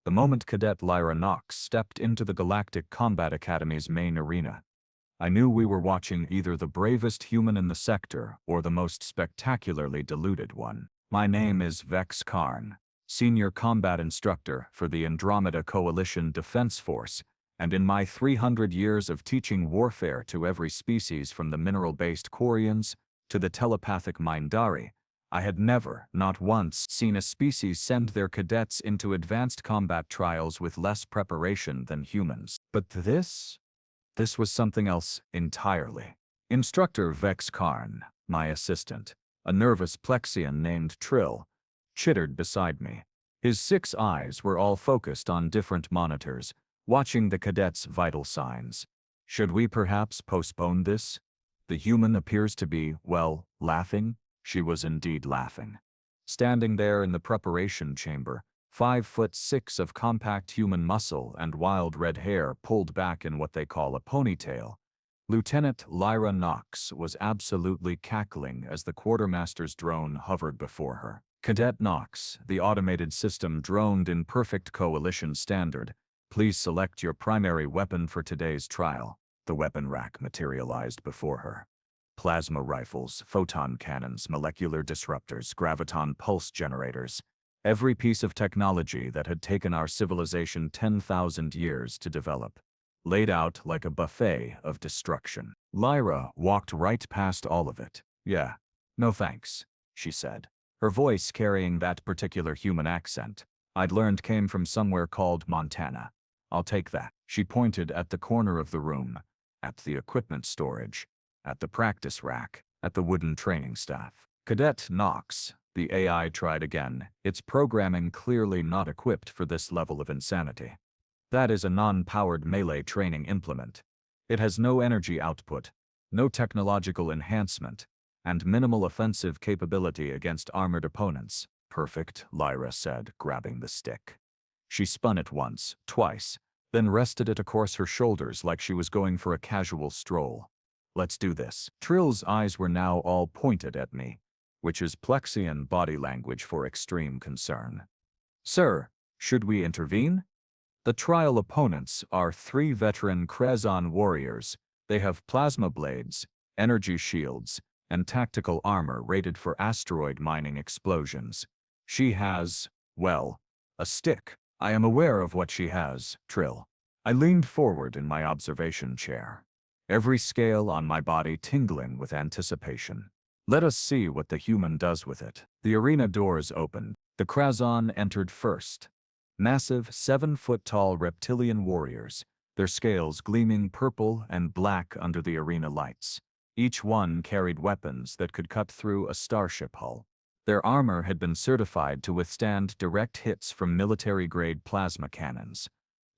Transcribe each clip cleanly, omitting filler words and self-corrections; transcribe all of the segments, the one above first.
The moment Cadet Lyra Knox stepped into the Galactic Combat Academy's main arena, I knew we were watching either the bravest human in the sector or the most spectacularly deluded one. My name is Vrexian, Senior Combat Instructor for the Andromeda Coalition Defense Force, and in my 300 years of teaching warfare to every species from the mineral-based Quarians to the telepathic Mindari, I had never, not once, seen a species send their cadets into advanced combat trials with less preparation than humans. But this was something else entirely. Instructor Vrexian, my assistant, a nervous Plexian named Trill, chittered beside me. His 6 eyes were all focused on different monitors, watching the cadets' vital signs. Should we perhaps postpone this? The human appears to be, well, laughing. She was indeed laughing. Standing there in the preparation chamber, 5'6" of compact human muscle and wild red hair pulled back in what they call a ponytail, Lieutenant Lyra Knox was absolutely cackling as the quartermaster's drone hovered before her. Cadet Knox, the automated system droned in perfect coalition standard. Please select your primary weapon for today's trial. The weapon rack materialized before her. Plasma rifles, photon cannons, molecular disruptors, graviton pulse generators. Every piece of technology that had taken our civilization 10,000 years to develop, laid out like a buffet of destruction. Lyra walked right past all of it. "Yeah, no thanks," she said, her voice carrying that particular human accent I'd learned came from somewhere called Montana. "I'll take that." She pointed at the corner of the room, at the equipment storage, at the practice rack, at the wooden training staff. Cadet Knox, the AI tried again, its programming clearly not equipped for this level of insanity. That is a non-powered melee training implement. It has no energy output, no technological enhancement, and minimal offensive capability against armored opponents. "Perfect," Lyra said, grabbing the stick. She spun it once, twice, then rested it across her shoulders like she was going for a casual stroll. "Let's do this." Trill's eyes were now all pointed at me, which is Plexian body language for extreme concern. "Sir, should we intervene?" The trial opponents are 3 veteran Krazon warriors. They have plasma blades, energy shields, and tactical armor rated for asteroid mining explosions. She has, well, a stick. "I am aware of what she has, Trill." I leaned forward in my observation chair, every scale on my body tingling with anticipation. Let us see what the human does with it. The arena doors opened. The Krazon entered first. Massive, 7-foot-tall reptilian warriors, their scales gleaming purple and black under the arena lights. Each one carried weapons that could cut through a starship hull. Their armor had been certified to withstand direct hits from military-grade plasma cannons.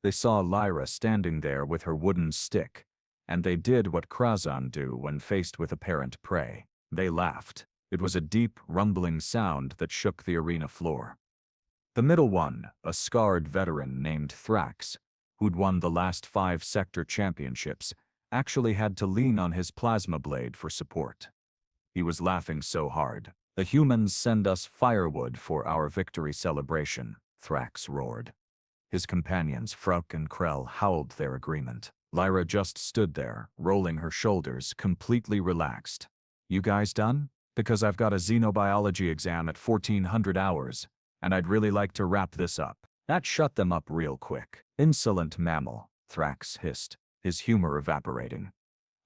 They saw Lyra standing there with her wooden stick, and they did what Krazon do when faced with apparent prey. They laughed. It was a deep, rumbling sound that shook the arena floor. The middle one, a scarred veteran named Thrax, who'd won the last 5 sector championships, actually had to lean on his plasma blade for support. He was laughing so hard. "The humans send us firewood for our victory celebration," Thrax roared. His companions Fruk and Krell howled their agreement. Lyra just stood there, rolling her shoulders, completely relaxed. "You guys done? Because I've got a xenobiology exam at 1400 hours. And I'd really like to wrap this up." That shut them up real quick. "Insolent mammal," Thrax hissed, his humor evaporating.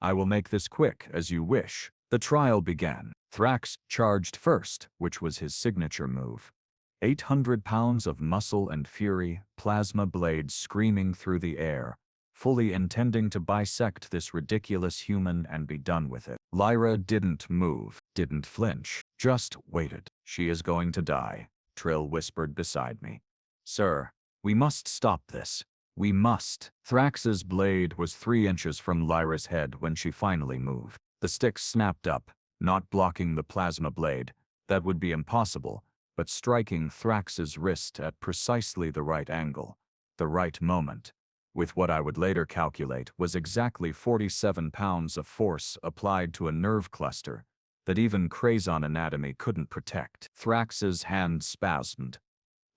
"I will make this quick, as you wish." The trial began. Thrax charged first, which was his signature move. 800 pounds of muscle and fury, plasma blades screaming through the air, fully intending to bisect this ridiculous human and be done with it. Lyra didn't move, didn't flinch, just waited. "She is going to die," Trill whispered beside me. "Sir, we must stop this. We must." Thrax's blade was 3 inches from Lyra's head when she finally moved. The stick snapped up, not blocking the plasma blade. That would be impossible, but striking Thrax's wrist at precisely the right angle, the right moment, with what I would later calculate was exactly 47 pounds of force applied to a nerve cluster that even Krazon anatomy couldn't protect. Thrax's hand spasmed.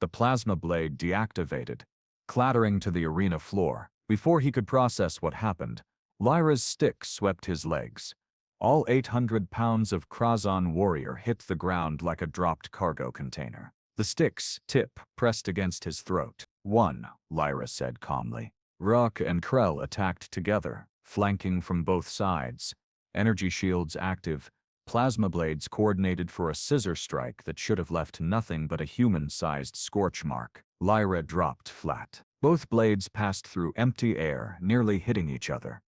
The plasma blade deactivated, clattering to the arena floor. Before he could process what happened, Lyra's stick swept his legs. All 800 pounds of Krazon warrior hit the ground like a dropped cargo container. The stick's tip pressed against his throat. "One," Lyra said calmly. Rock and Krell attacked together, flanking from both sides. Energy shields active, plasma blades coordinated for a scissor strike that should have left nothing but a human-sized scorch mark. Lyra dropped flat. Both blades passed through empty air, nearly hitting each other.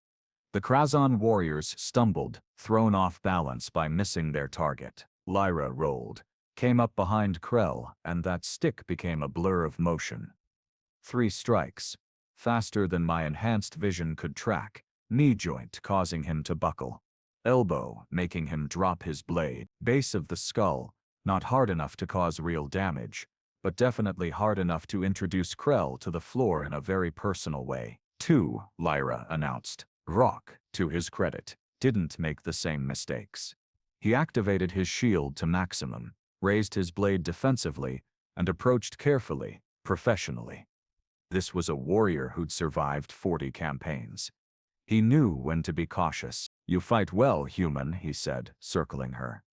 The Krazon warriors stumbled, thrown off balance by missing their target. Lyra rolled, came up behind Krell, and that stick became a blur of motion. 3 strikes, faster than my enhanced vision could track, knee joint causing him to buckle. Elbow making him drop his blade. Base of the skull, not hard enough to cause real damage, but definitely hard enough to introduce Krell to the floor in a very personal way. 2, Lyra announced. Rock, to his credit, didn't make the same mistakes. He activated his shield to maximum, raised his blade defensively, and approached carefully, professionally. This was a warrior who'd survived 40 campaigns. He knew when to be cautious. "You fight well, human," he said, circling her.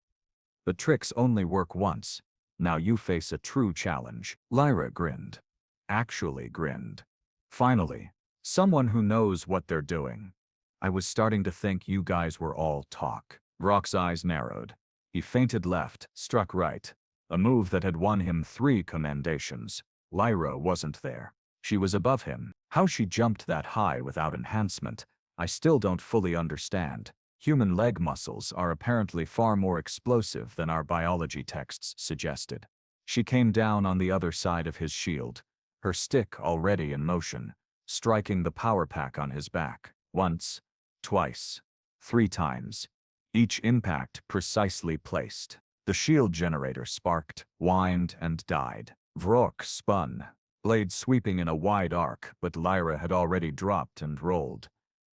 "But tricks only work once. Now you face a true challenge." Lyra grinned. Actually grinned. "Finally, someone who knows what they're doing. I was starting to think you guys were all talk." Rock's eyes narrowed. He feinted left, struck right, a move that had won him 3 commendations. Lyra wasn't there. She was above him. How she jumped that high without enhancement, I still don't fully understand. Human leg muscles are apparently far more explosive than our biology texts suggested. She came down on the other side of his shield, her stick already in motion, striking the power pack on his back. Once, twice, 3 times. Each impact precisely placed. The shield generator sparked, whined, and died. Vrock spun, blade sweeping in a wide arc, but Lyra had already dropped and rolled.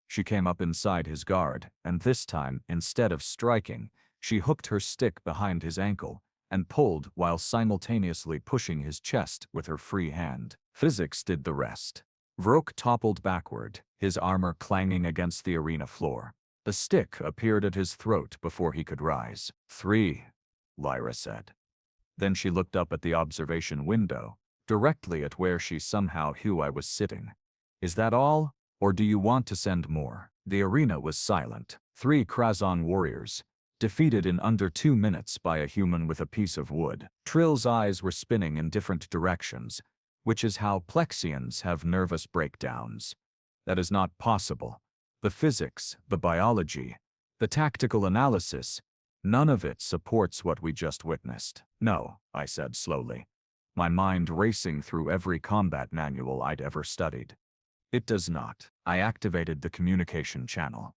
She came up inside his guard, and this time, instead of striking, she hooked her stick behind his ankle and pulled while simultaneously pushing his chest with her free hand. Physics did the rest. Vrock toppled backward, his armor clanging against the arena floor. The stick appeared at his throat before he could rise. 3, Lyra said. Then she looked up at the observation window, directly at where she somehow knew I was sitting. "Is that all? Or do you want to send more?" The arena was silent. 3 Krazon warriors, defeated in under 2 minutes by a human with a piece of wood. Trill's eyes were spinning in different directions, which is how Plexians have nervous breakdowns. That is not possible. The physics, the biology, the tactical analysis, none of it supports what we just witnessed. "No," I said slowly, my mind racing through every combat manual I'd ever studied. "It does not." I activated the communication channel.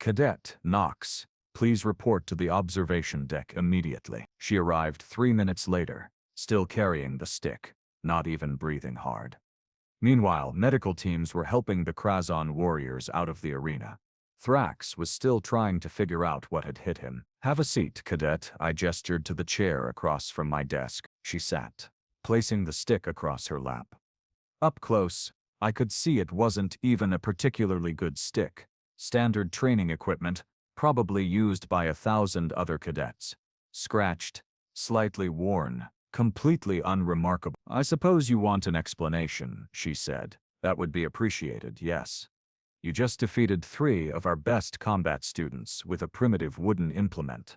"Cadet Knox, please report to the observation deck immediately." She arrived 3 minutes later, still carrying the stick, not even breathing hard. Meanwhile, medical teams were helping the Krazon warriors out of the arena. Thrax was still trying to figure out what had hit him. "Have a seat, Cadet." I gestured to the chair across from my desk. She sat, placing the stick across her lap. Up close, I could see it wasn't even a particularly good stick. Standard training equipment, probably used by 1,000 other cadets. Scratched, slightly worn, completely unremarkable. "I suppose you want an explanation," she said. "That would be appreciated, yes. You just defeated 3 of our best combat students with a primitive wooden implement.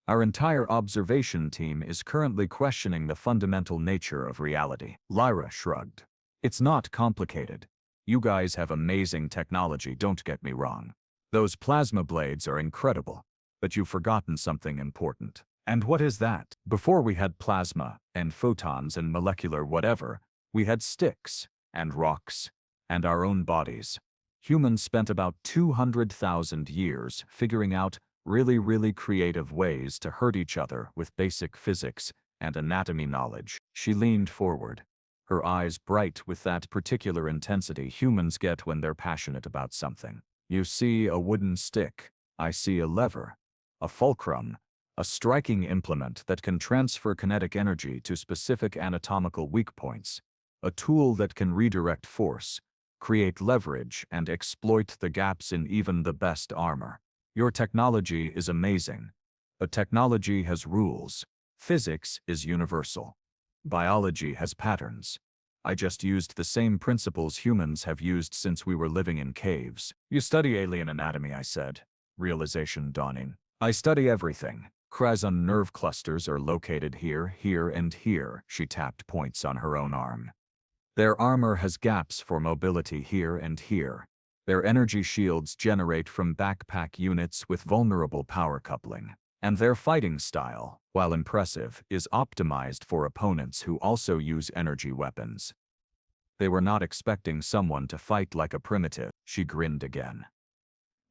Our entire observation team is currently questioning the fundamental nature of reality." Lyra shrugged. "It's not complicated. You guys have amazing technology, don't get me wrong. Those plasma blades are incredible, but you've forgotten something important." "And what is that?" "Before we had plasma, and photons and molecular whatever, we had sticks, and rocks, and our own bodies. Humans spent about 200,000 years figuring out really creative ways to hurt each other with basic physics and anatomy knowledge." She leaned forward, her eyes bright with that particular intensity humans get when they're passionate about something. "You see a wooden stick. I see a lever, a fulcrum, A striking implement that can transfer kinetic energy to specific anatomical weak points. A tool that can redirect force, create leverage, and exploit the gaps in even the best armor. Your technology is amazing. But technology has rules. Physics is universal. Biology has patterns. I just used the same principles humans have used since we were living in caves. You study alien anatomy, I said, realization dawning. I study everything. Krazon nerve clusters are located here, here, and here. She tapped points on her own arm. Their armor has gaps for mobility here and here. Their energy shields generate from backpack units with vulnerable power coupling. And their fighting style, while impressive, is optimized for opponents who also use energy weapons. They were not expecting someone to fight like a primitive. She grinned again.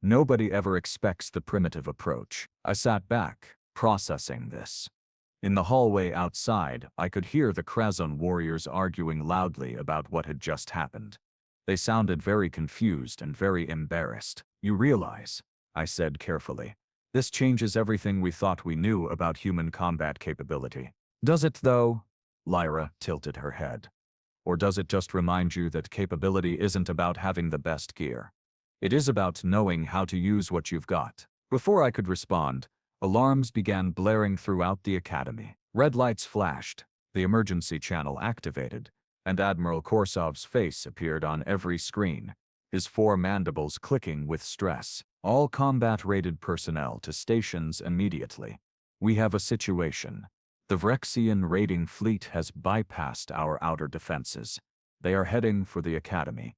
Nobody ever expects the primitive approach. I sat back, processing this. In the hallway outside, I could hear the Krazon warriors arguing loudly about what had just happened. They sounded very confused and very embarrassed. You realize, I said carefully, this changes everything we thought we knew about human combat capability. Does it though? Lyra tilted her head. Or does it just remind you that capability isn't about having the best gear? It is about knowing how to use what you've got. Before I could respond, alarms began blaring throughout the academy. Red lights flashed, the emergency channel activated, and Admiral Korsov's face appeared on every screen, his 4 mandibles clicking with stress. All combat-rated personnel to stations immediately. We have a situation. The Vrexian raiding fleet has bypassed our outer defenses. They are heading for the academy.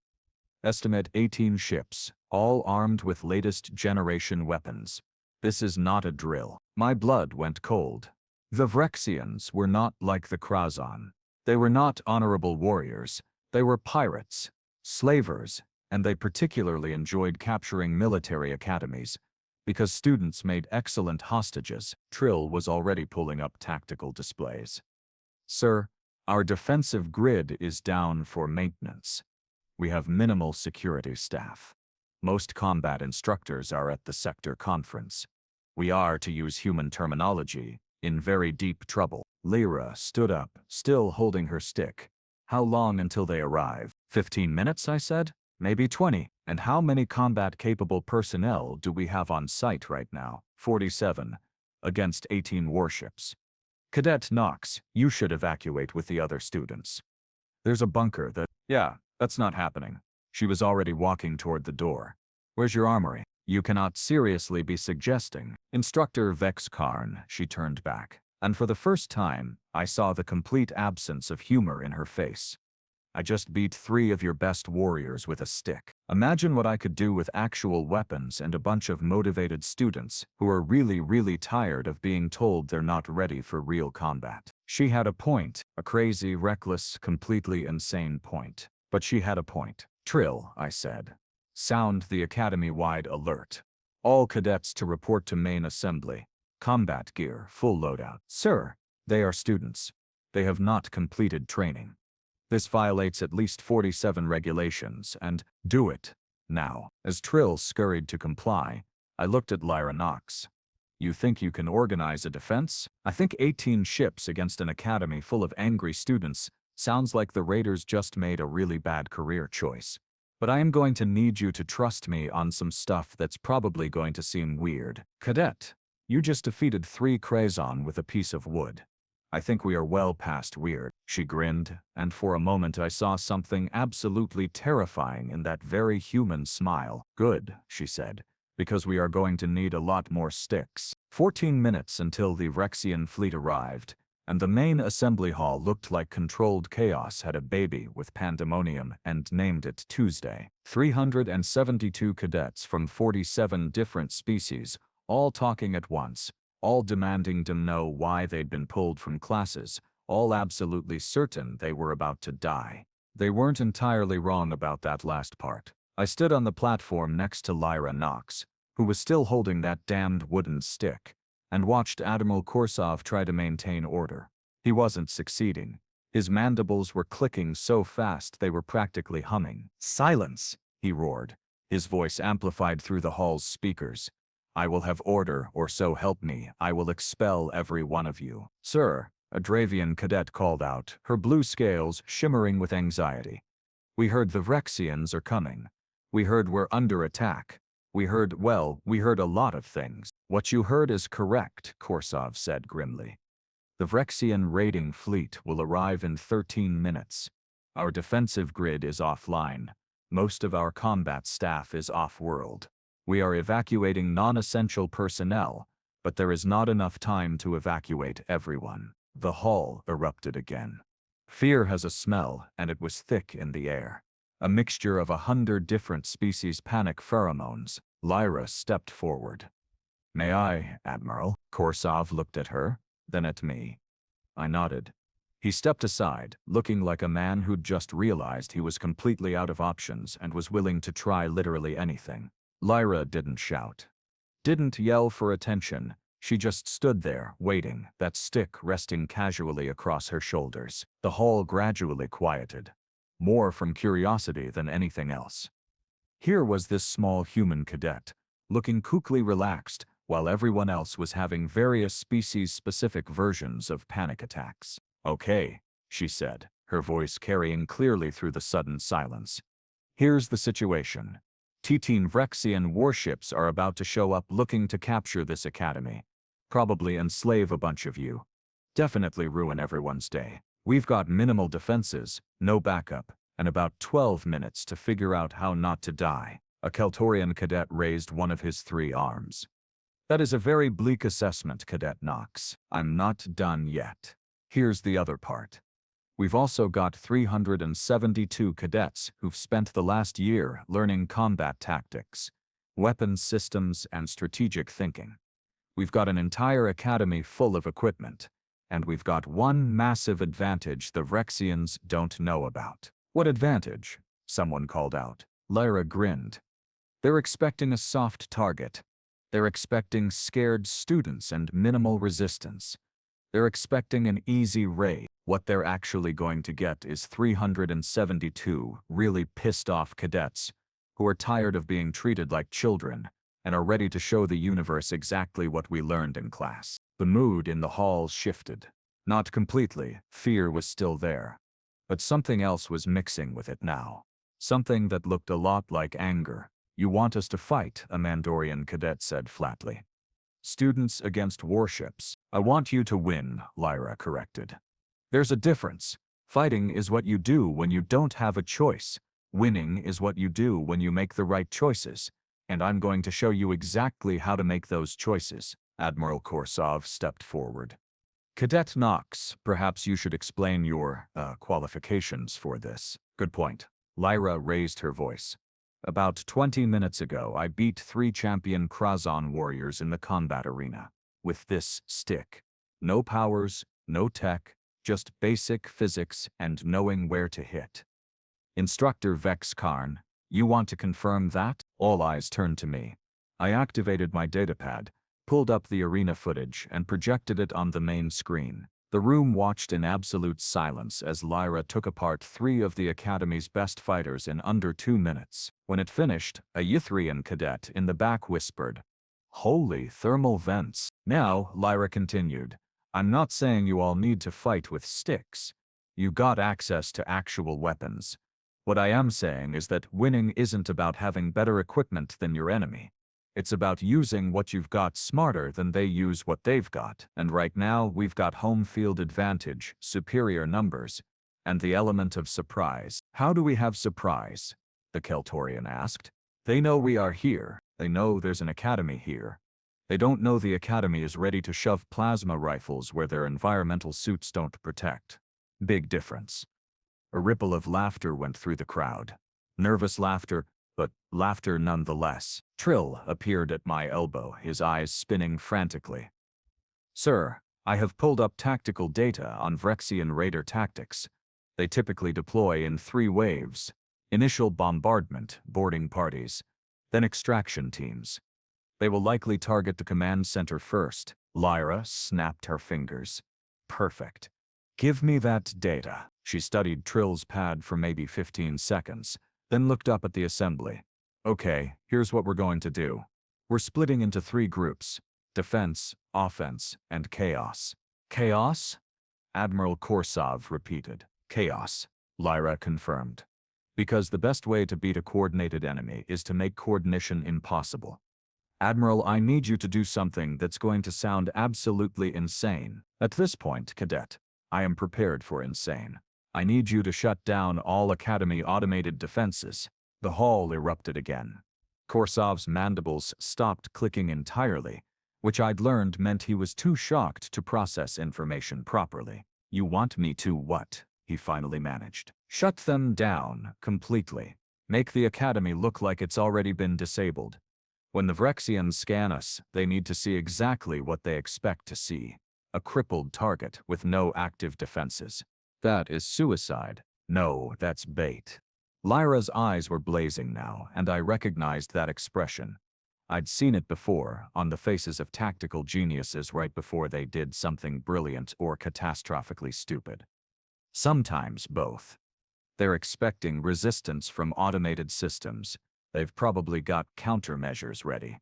Estimate 18 ships, all armed with latest generation weapons. This is not a drill. My blood went cold. The Vrexians were not like the Krazon. They were not honorable warriors. They were pirates, slavers, and they particularly enjoyed capturing military academies, because students made excellent hostages. Trill was already pulling up tactical displays. Sir, our defensive grid is down for maintenance. We have minimal security staff. Most combat instructors are at the sector conference. We are, to use human terminology, in very deep trouble. Lyra stood up, still holding her stick. How long until they arrive? 15 minutes, I said. Maybe 20. And how many combat-capable personnel do we have on site right now? 47. Against 18 warships. Cadet Knox, you should evacuate with the other students. There's a bunker that... Yeah, that's not happening. She was already walking toward the door. Where's your armory? You cannot seriously be suggesting. Instructor Vrexian, she turned back. And for the first time, I saw the complete absence of humor in her face. I just beat 3 of your best warriors with a stick. Imagine what I could do with actual weapons and a bunch of motivated students who are really tired of being told they're not ready for real combat. She had a point, a crazy, reckless, completely insane point. But she had a point. Trill, I said. Sound the academy-wide alert. All cadets to report to main assembly. Combat gear, full loadout. Sir, they are students. They have not completed training. This violates at least 47 regulations, and do it now. As Trill scurried to comply, I looked at Lyra Knox. You think you can organize a defense? I think 18 ships against an academy full of angry students sounds like the Raiders just made a really bad career choice. But I am going to need you to trust me on some stuff that's probably going to seem weird. Cadet, you just defeated 3 Krazon with a piece of wood. I think we are well past weird. She grinned, and for a moment I saw something absolutely terrifying in that very human smile. Good, she said, because we are going to need a lot more sticks. 14 minutes until the Vrexian fleet arrived, and the main assembly hall looked like controlled chaos had a baby with pandemonium and named it Tuesday. 372 cadets from 47 different species, all talking at once, all demanding to know why they'd been pulled from classes, all absolutely certain they were about to die. They weren't entirely wrong about that last part. I stood on the platform next to Lyra Knox, who was still holding that damned wooden stick, and watched Admiral Korsov try to maintain order. He wasn't succeeding. His mandibles were clicking so fast they were practically humming. "Silence!" he roared, his voice amplified through the hall's speakers. I will have order, or so help me, I will expel every one of you. Sir, a Dravian cadet called out, her blue scales shimmering with anxiety. We heard the Vrexians are coming. We heard we're under attack. We heard a lot of things. What you heard is correct, Korsov said grimly. The Vrexian raiding fleet will arrive in 13 minutes. Our defensive grid is offline. Most of our combat staff is off-world. We are evacuating non-essential personnel, but there is not enough time to evacuate everyone. The hall erupted again. Fear has a smell, and it was thick in the air. A mixture of 100 different species panic pheromones. Lyra stepped forward. May I, Admiral? Korsov looked at her, then at me. I nodded. He stepped aside, looking like a man who'd just realized he was completely out of options and was willing to try literally anything. Lyra didn't shout. Didn't yell for attention. She just stood there, waiting, that stick resting casually across her shoulders. The hall gradually quieted. More from curiosity than anything else. Here was this small human cadet, looking coolly relaxed, while everyone else was having various species-specific versions of panic attacks. Okay, she said, her voice carrying clearly through the sudden silence. Here's the situation. T-10 Vrexian warships are about to show up looking to capture this academy. Probably enslave a bunch of you. Definitely ruin everyone's day. We've got minimal defenses, no backup, and about 12 minutes to figure out how not to die. A Keltorian cadet raised one of his 3 arms. That is a very bleak assessment, Cadet Knox. I'm not done yet. Here's the other part. We've also got 372 cadets who've spent the last year learning combat tactics, weapons systems, and strategic thinking. We've got an entire academy full of equipment, and we've got one massive advantage the Vrexians don't know about. What advantage? Someone called out. Lyra grinned. They're expecting a soft target. They're expecting scared students and minimal resistance. They're expecting an easy raid. What they're actually going to get is 372 really pissed off cadets who are tired of being treated like children and are ready to show the universe exactly what we learned in class. The mood in the hall shifted. Not completely, fear was still there. But something else was mixing with it now. Something that looked a lot like anger. You want us to fight, a Mandorian cadet said flatly. Students against warships. I want you to win, Lyra corrected. There's a difference. Fighting is what you do when you don't have a choice. Winning is what you do when you make the right choices. And I'm going to show you exactly how to make those choices. Admiral Korsov stepped forward. Cadet Knox, perhaps you should explain your, qualifications for this. Good point. Lyra raised her voice. About 20 minutes ago, I beat 3 champion Krazon warriors in the combat arena. With this stick. No powers, no tech, just basic physics and knowing where to hit. Instructor Vex Karn, you want to confirm that? All eyes turned to me. I activated my datapad, pulled up the arena footage and projected it on the main screen. The room watched in absolute silence as Lyra took apart 3 of the Academy's best fighters in under 2 minutes. When it finished, a Ythrian cadet in the back whispered, "Holy thermal vents." Now, Lyra continued, I'm not saying you all need to fight with sticks. You got access to actual weapons. What I am saying is that winning isn't about having better equipment than your enemy. It's about using what you've got smarter than they use what they've got. And right now, we've got home field advantage, superior numbers, and the element of surprise. How do we have surprise? The Keltorian asked. They know we are here. They know there's an academy here. They don't know the academy is ready to shove plasma rifles where their environmental suits don't protect. Big difference. A ripple of laughter went through the crowd. Nervous laughter, but laughter nonetheless. Trill appeared at my elbow, his eyes spinning frantically. Sir, I have pulled up tactical data on Vrexian raider tactics. They typically deploy in 3 waves. Initial bombardment, boarding parties, then extraction teams. They will likely target the command center first. Lyra snapped her fingers. Perfect. Give me that data. She studied Trill's pad for maybe 15 seconds. Then looked up at the assembly. Okay, here's what we're going to do. We're splitting into 3 groups: defense, offense, and chaos. Chaos? Admiral Korsov repeated. Chaos, Lyra confirmed. Because the best way to beat a coordinated enemy is to make coordination impossible. Admiral, I need you to do something that's going to sound absolutely insane. At this point, Cadet, I am prepared for insane. I need you to shut down all Academy automated defenses. The hall erupted again. Korsov's mandibles stopped clicking entirely, which I'd learned meant he was too shocked to process information properly. You want me to what? He finally managed. Shut them down completely. Make the Academy look like it's already been disabled. When the Vrexians scan us, they need to see exactly what they expect to see. A crippled target with no active defenses. That is suicide. No, that's bait. Lyra's eyes were blazing now, and I recognized that expression. I'd seen it before, on the faces of tactical geniuses right before they did something brilliant or catastrophically stupid. Sometimes both. They're expecting resistance from automated systems. They've probably got countermeasures ready.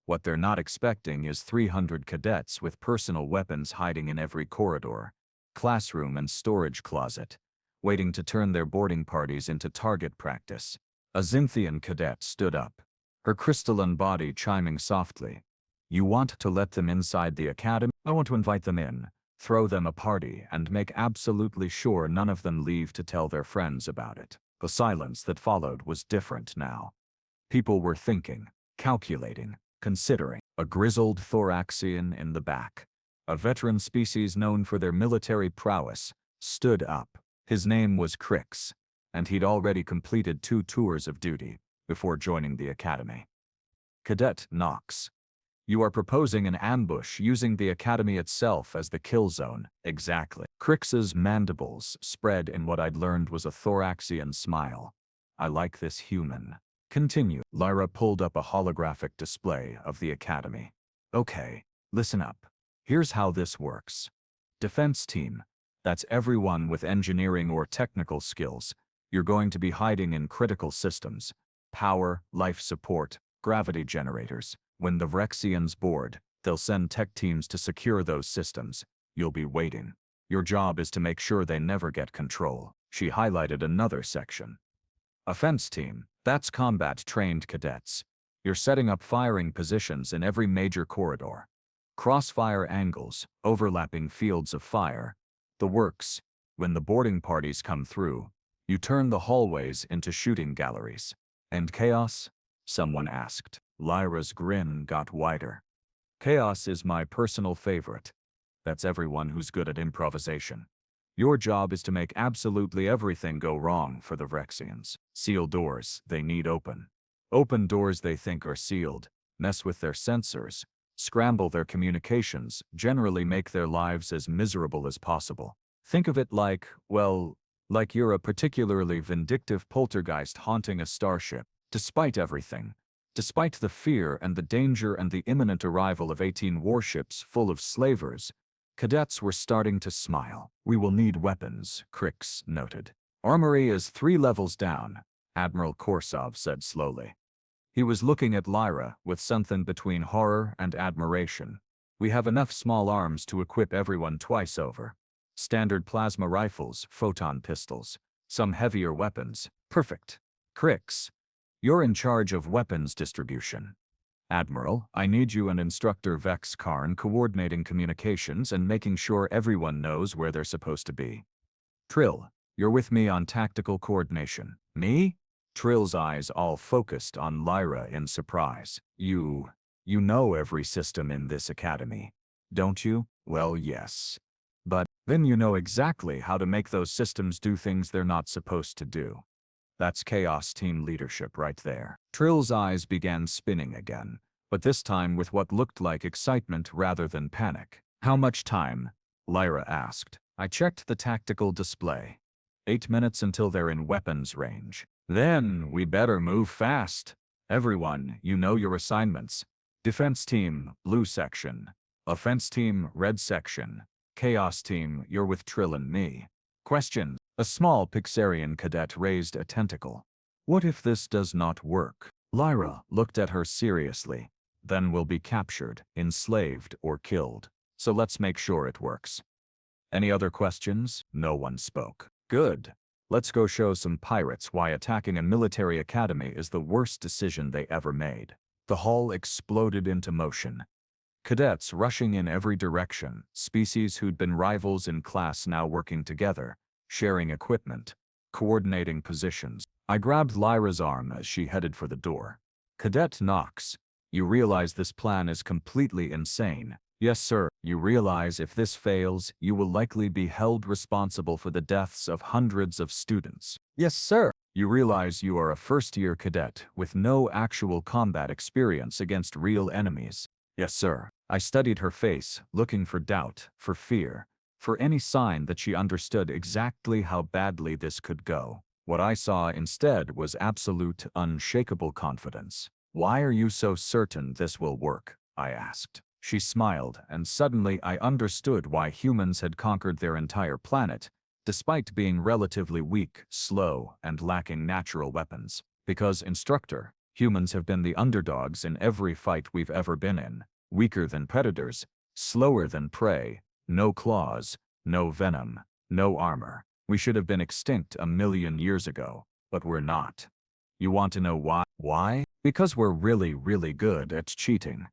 What they're not expecting is 300 cadets with personal weapons hiding in every corridor, classroom and storage closet, waiting to turn their boarding parties into target practice. A Xinthian cadet stood up, her crystalline body chiming softly. You want to let them inside the academy? I want to invite them in, throw them a party, and make absolutely sure none of them leave to tell their friends about it. The silence that followed was different now. People were thinking, calculating, considering. A grizzled Thoraxian in the back, a veteran species known for their military prowess, stood up. His name was Krix, and he'd already completed 2 tours of duty before joining the academy. Cadet Knox, you are proposing an ambush using the academy itself as the kill zone. Exactly. Krix's mandibles spread in what I'd learned was a Thoraxian smile. I like this human. Continue. Lyra pulled up a holographic display of the academy. Okay, listen up. Here's how this works. Defense team. That's everyone with engineering or technical skills. You're going to be hiding in critical systems. Power, life support, gravity generators. When the Vrexians board, they'll send tech teams to secure those systems. You'll be waiting. Your job is to make sure they never get control. She highlighted another section. Offense team. That's combat-trained cadets. You're setting up firing positions in every major corridor. Crossfire angles, overlapping fields of fire. The works. When the boarding parties come through, you turn the hallways into shooting galleries. And chaos? Someone asked. Lyra's grin got wider. Chaos is my personal favorite. That's everyone who's good at improvisation. Your job is to make absolutely everything go wrong for the Vrexians. Seal doors they need open. Open doors they think are sealed. Mess with their sensors. Scramble their communications. Generally make their lives as miserable as possible. Think of it like, well, like you're a particularly vindictive poltergeist haunting a starship. Despite everything, despite the fear and the danger and the imminent arrival of 18 warships full of slavers, cadets were starting to smile. We will need weapons, Krix noted. Armory is 3 levels down, Admiral Korsov said slowly. He was looking at Lyra with something between horror and admiration. We have enough small arms to equip everyone twice over. Standard plasma rifles, photon pistols, some heavier weapons. Perfect. Krix, you're in charge of weapons distribution. Admiral, I need you and Instructor Vex Karn coordinating communications and making sure everyone knows where they're supposed to be. Trill, you're with me on tactical coordination. Me? Trill's eyes all focused on Lyra in surprise. You know every system in this academy, don't you? Well, yes. But then you know exactly how to make those systems do things they're not supposed to do. That's Chaos Team leadership right there. Trill's eyes began spinning again, but this time with what looked like excitement rather than panic. How much time? Lyra asked. I checked the tactical display. 8 minutes until they're in weapons range. Then we better move fast. Everyone, you know your assignments. Defense team, blue section. Offense team, red section. Chaos team, you're with Trill and me. Questions. A small Pixarian cadet raised a tentacle. What if this does not work? Lyra looked at her seriously. then we'll be captured, enslaved, or killed. So let's make sure it works. Any other questions? No one spoke. Good. Let's go show some pirates why attacking a military academy is the worst decision they ever made. The hall exploded into motion. Cadets rushing in every direction, species who'd been rivals in class now working together, sharing equipment, coordinating positions. I grabbed Lyra's arm as she headed for the door. Cadet Knox, you realize this plan is completely insane. Yes, sir. You realize if this fails, you will likely be held responsible for the deaths of hundreds of students. Yes, sir. You realize you are a first-year cadet with no actual combat experience against real enemies. Yes, sir. I studied her face, looking for doubt, for fear, for any sign that she understood exactly how badly this could go. What I saw instead was absolute, unshakable confidence. Why are you so certain this will work? I asked. She smiled, and suddenly I understood why humans had conquered their entire planet, despite being relatively weak, slow, and lacking natural weapons. Because, instructor, humans have been the underdogs in every fight we've ever been in. Weaker than predators, slower than prey, no claws, no venom, no armor. We should have been extinct a million years ago, but we're not. You want to know why? Why? Because we're really, really good at cheating.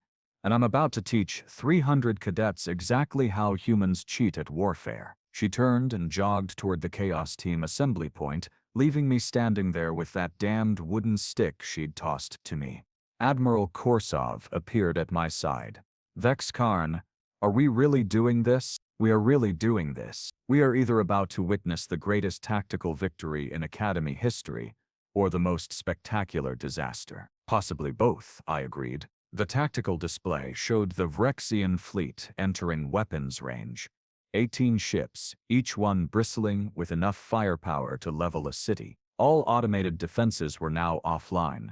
And I'm about to teach 300 cadets exactly how humans cheat at warfare. She turned and jogged toward the Chaos Team assembly point, leaving me standing there with that damned wooden stick she'd tossed to me. Admiral Korsov appeared at my side. Vex Karn, are we really doing this? We are really doing this. We are either about to witness the greatest tactical victory in Academy history, or the most spectacular disaster. Possibly both, I agreed. The tactical display showed the Vrexian fleet entering weapons range. 18 ships, each one bristling with enough firepower to level a city. All automated defenses were now offline,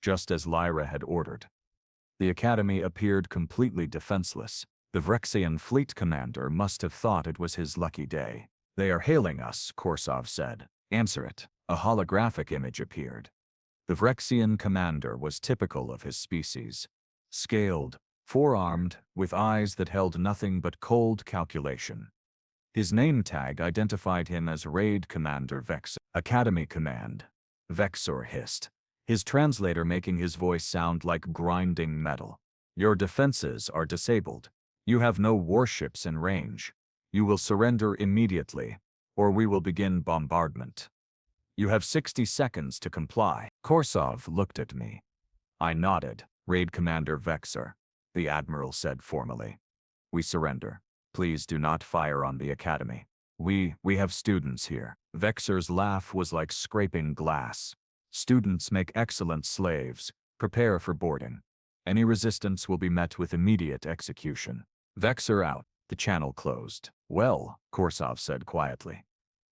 just as Lyra had ordered. The Academy appeared completely defenseless. The Vrexian fleet commander must have thought it was his lucky day. They are hailing us, Korsov said. Answer it. A holographic image appeared. The Vrexian commander was typical of his species. Scaled, four-armed, with eyes that held nothing but cold calculation. His name tag identified him as Raid Commander Vex. Academy Command. Vexor hissed, his translator making his voice sound like grinding metal. Your defenses are disabled. You have no warships in range. You will surrender immediately, or we will begin bombardment. You have 60 seconds to comply. Korsov looked at me. I nodded. Raid Commander Vexor, the Admiral said formally. We surrender. Please do not fire on the Academy. We have students here. Vexor's laugh was like scraping glass. Students make excellent slaves. Prepare for boarding. Any resistance will be met with immediate execution. Vexor out. The channel closed. Well, Korsov said quietly.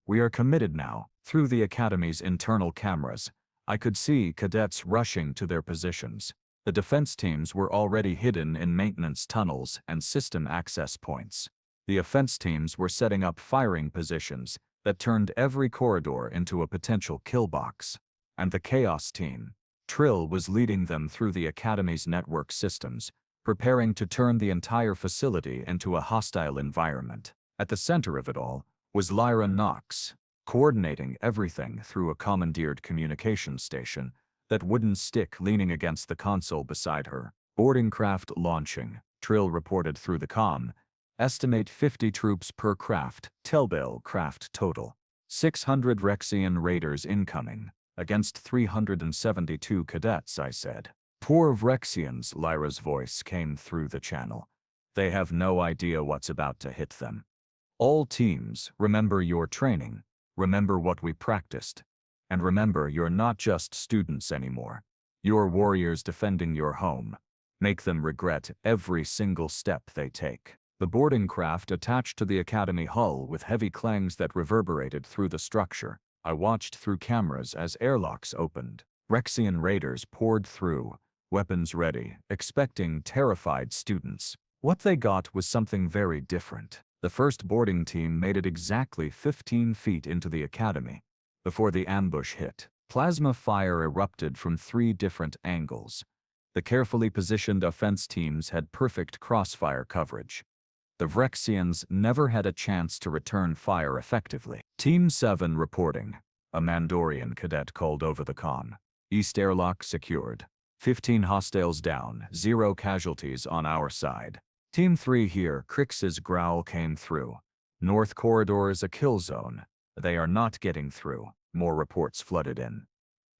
We are committed now. Through the Academy's internal cameras, I could see cadets rushing to their positions. The defense teams were already hidden in maintenance tunnels and system access points. The offense teams were setting up firing positions that turned every corridor into a potential kill box. And the Chaos Team, Trill, was leading them through the Academy's network systems, preparing to turn the entire facility into a hostile environment. At the center of it all was Lyra Knox, coordinating everything through a commandeered communication station, that wooden stick leaning against the console beside her. Boarding craft launching, Trill reported through the comm. Estimate 50 troops per craft, Tellbale craft total. 600 Vrexian raiders incoming, against 372 cadets, I said. Poor Vrexians, Lyra's voice came through the channel. They have no idea what's about to hit them. All teams, remember your training. Remember what we practiced. And remember, you're not just students anymore. You're warriors defending your home. Make them regret every single step they take. The boarding craft attached to the Academy hull with heavy clangs that reverberated through the structure. I watched through cameras as airlocks opened. Vrexian raiders poured through, weapons ready, expecting terrified students. What they got was something very different. The first boarding team made it exactly 15 feet into the Academy. Before the ambush hit, plasma fire erupted from 3 different angles. The carefully positioned offense teams had perfect crossfire coverage. The Vrexians never had a chance to return fire effectively. Team 7 reporting. A Mandorian cadet called over the con. East airlock secured. 15 hostiles down, 0 casualties on our side. Team 3 here, Crix's growl came through. North corridor is a kill zone. They are not getting through. More reports flooded in.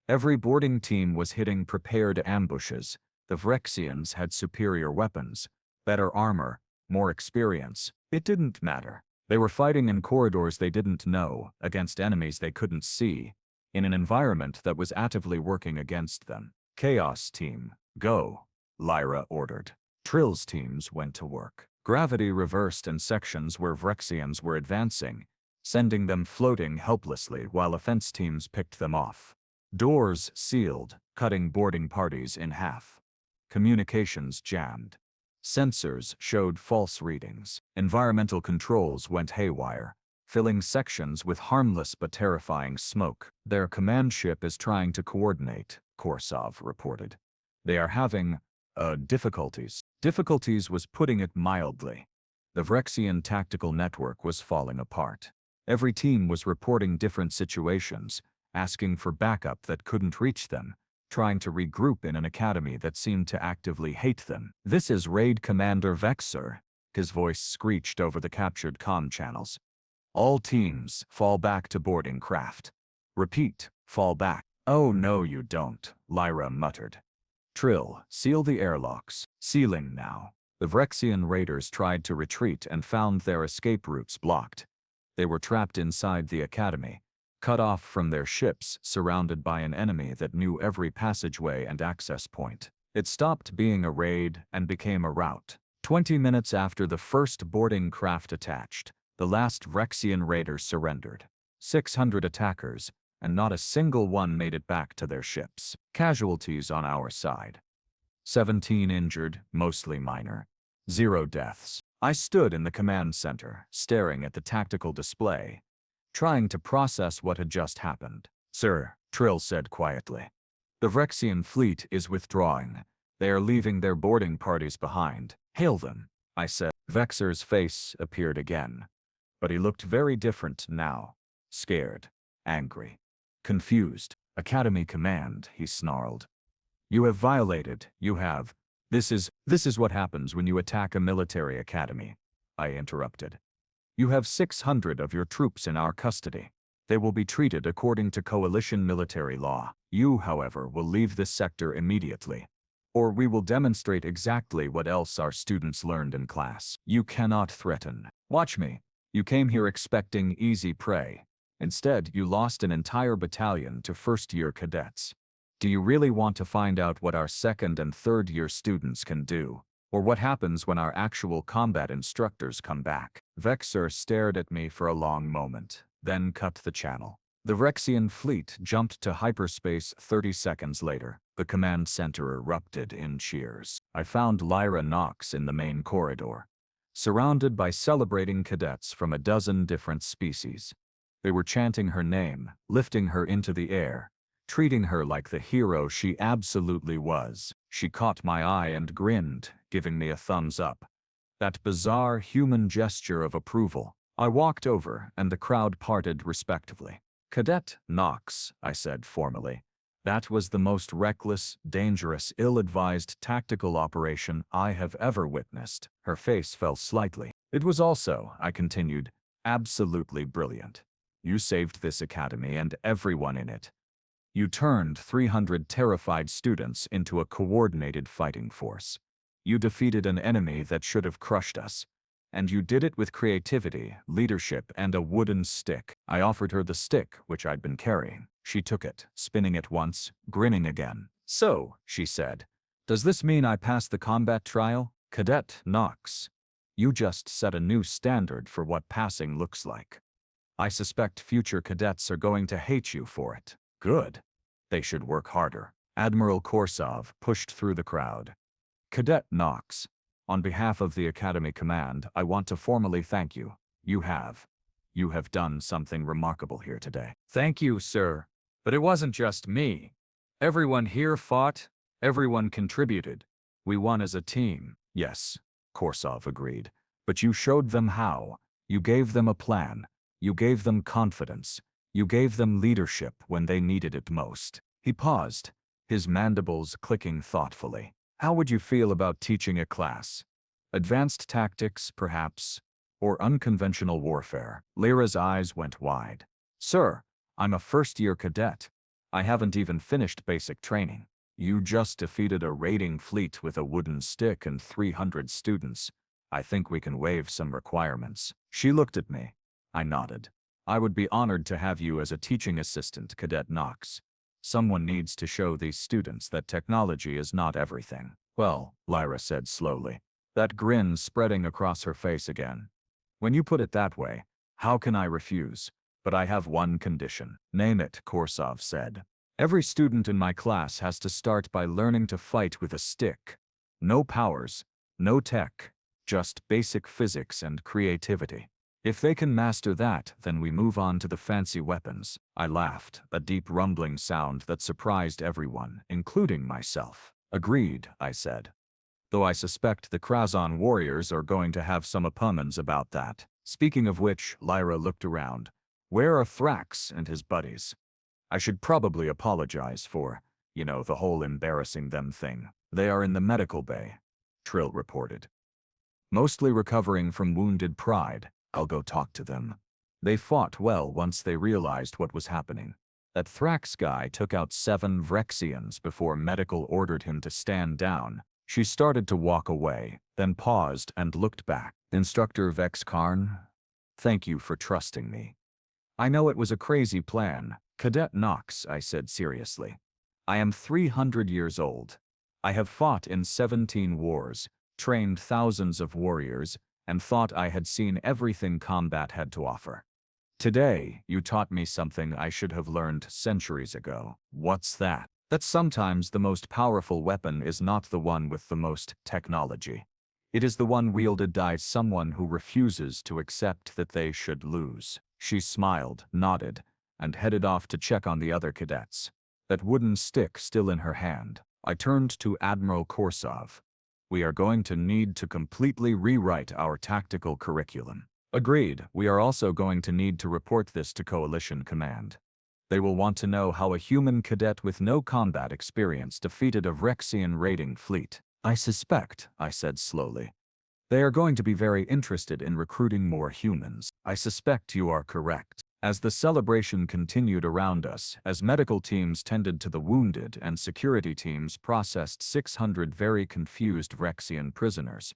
Every boarding team was hitting prepared ambushes. The Vrexians had superior weapons, better armor, more experience. It didn't matter. They were fighting in corridors they didn't know, against enemies they couldn't see, in an environment that was actively working against them. Chaos team, go, Lyra ordered. Trill's teams went to work. Gravity reversed in sections where Vrexians were advancing, sending them floating helplessly while offense teams picked them off. Doors sealed, cutting boarding parties in half. Communications jammed. Sensors showed false readings. Environmental controls went haywire, filling sections with harmless but terrifying smoke. Their command ship is trying to coordinate, Korsov reported. They are having, difficulties. Difficulties was putting it mildly. The Vrexian tactical network was falling apart. Every team was reporting different situations, asking for backup that couldn't reach them, trying to regroup in an academy that seemed to actively hate them. This is Raid Commander Vexer, his voice screeched over the captured comm channels. All teams, fall back to boarding craft. Repeat, fall back. Oh no you don't, Lyra muttered. Trill, seal the airlocks. Sealing now. The Vrexian raiders tried to retreat and found their escape routes blocked. They were trapped inside the academy, cut off from their ships, surrounded by an enemy that knew every passageway and access point. It stopped being a raid and became a rout. 20 minutes after the first boarding craft attached, the last Vrexian raiders surrendered. 600 attackers, and not a single one made it back to their ships. Casualties on our side. 17 injured, mostly minor. 0 deaths. I stood in the command center, staring at the tactical display, trying to process what had just happened. Sir, Trill said quietly. The Vrexian fleet is withdrawing. They are leaving their boarding parties behind. Hail them, I said. Vexer's face appeared again, but he looked very different now. Scared, angry, confused. Academy command, he snarled. You have violated, you have. This is what happens when you attack a military academy, I interrupted. You have 600 of your troops in our custody. They will be treated according to coalition military law. You, however, will leave this sector immediately, or we will demonstrate exactly what else our students learned in class. You cannot threaten. Watch me. You came here expecting easy prey. Instead, you lost an entire battalion to first-year cadets. Do you really want to find out what our second- and third-year students can do? Or what happens when our actual combat instructors come back? Vexer stared at me for a long moment, then cut the channel. The Vrexian fleet jumped to hyperspace 30 seconds later. The command center erupted in cheers. I found Lyra Knox in the main corridor, surrounded by celebrating cadets from a dozen different species. They were chanting her name, lifting her into the air, treating her like the hero she absolutely was. She caught my eye and grinned, giving me a thumbs up. That bizarre human gesture of approval. I walked over, and the crowd parted respectively. Cadet Knox, I said formally. That was the most reckless, dangerous, ill-advised tactical operation I have ever witnessed. Her face fell slightly. It was also, I continued, absolutely brilliant. You saved this academy and everyone in it. You turned 300 terrified students into a coordinated fighting force. You defeated an enemy that should have crushed us. And you did it with creativity, leadership, and a wooden stick. I offered her the stick, which I'd been carrying. She took it, spinning it once, grinning again. So, she said, does this mean I passed the combat trial? Cadet Knox, you just set a new standard for what passing looks like. I suspect future cadets are going to hate you for it. Good. They should work harder. Admiral Korsov pushed through the crowd. Cadet Knox, on behalf of the Academy Command, I want to formally thank you. You have done something remarkable here today. Thank you, sir. But it wasn't just me. Everyone here fought, Everyone contributed. We won as a team. Yes, Korsov agreed. But you showed them how. You gave them a plan. You gave them confidence. You gave them leadership when they needed it most. He paused, his mandibles clicking thoughtfully. How would you feel about teaching a class? Advanced tactics, perhaps? Or unconventional warfare? Lyra's eyes went wide. Sir, I'm a first-year cadet. I haven't even finished basic training. You just defeated a raiding fleet with a wooden stick and 300 students. I think we can waive some requirements. She looked at me. I nodded. I would be honored to have you as a teaching assistant, Cadet Knox. Someone needs to show these students that technology is not everything. Well, Lyra said slowly, that grin spreading across her face again. When you put it that way, how can I refuse? But I have one condition. Name it, Korsov said. Every student in my class has to start by learning to fight with a stick. No powers, no tech, just basic physics and creativity. If they can master that, then we move on to the fancy weapons. I laughed, a deep rumbling sound that surprised everyone, including myself. Agreed, I said. Though I suspect the Krazon warriors are going to have some opinions about that. Speaking of which, Lyra looked around. Where are Thrax and his buddies? I should probably apologize for, the whole embarrassing them thing. They are in the medical bay, Trill reported. Mostly recovering from wounded pride. I'll go talk to them. They fought well once they realized what was happening. That Thrax guy took out 7 Vrexians before medical ordered him to stand down. She started to walk away, then paused and looked back. Instructor Vex Karn, thank you for trusting me. I know it was a crazy plan. Cadet Knox, I said seriously. I am 300 years old. I have fought in 17 wars, trained thousands of warriors, and thought I had seen everything combat had to offer. Today, you taught me something I should have learned centuries ago. What's that? That sometimes the most powerful weapon is not the one with the most technology. It is the one wielded by someone who refuses to accept that they should lose. She smiled, nodded, and headed off to check on the other cadets. That wooden stick still in her hand. I turned to Admiral Korsov. We are going to need to completely rewrite our tactical curriculum. Agreed, we are also going to need to report this to Coalition Command. They will want to know how a human cadet with no combat experience defeated a Vrexian raiding fleet. I suspect, I said slowly. They are going to be very interested in recruiting more humans. I suspect you are correct. As the celebration continued around us, as medical teams tended to the wounded and security teams processed 600 very confused Vrexian prisoners,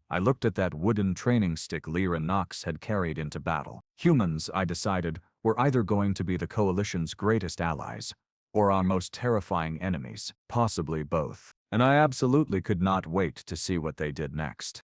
I looked at that wooden training stick Lyra Knox had carried into battle. Humans, I decided, were either going to be the Coalition's greatest allies, or our most terrifying enemies, possibly both. And I absolutely could not wait to see what they did next.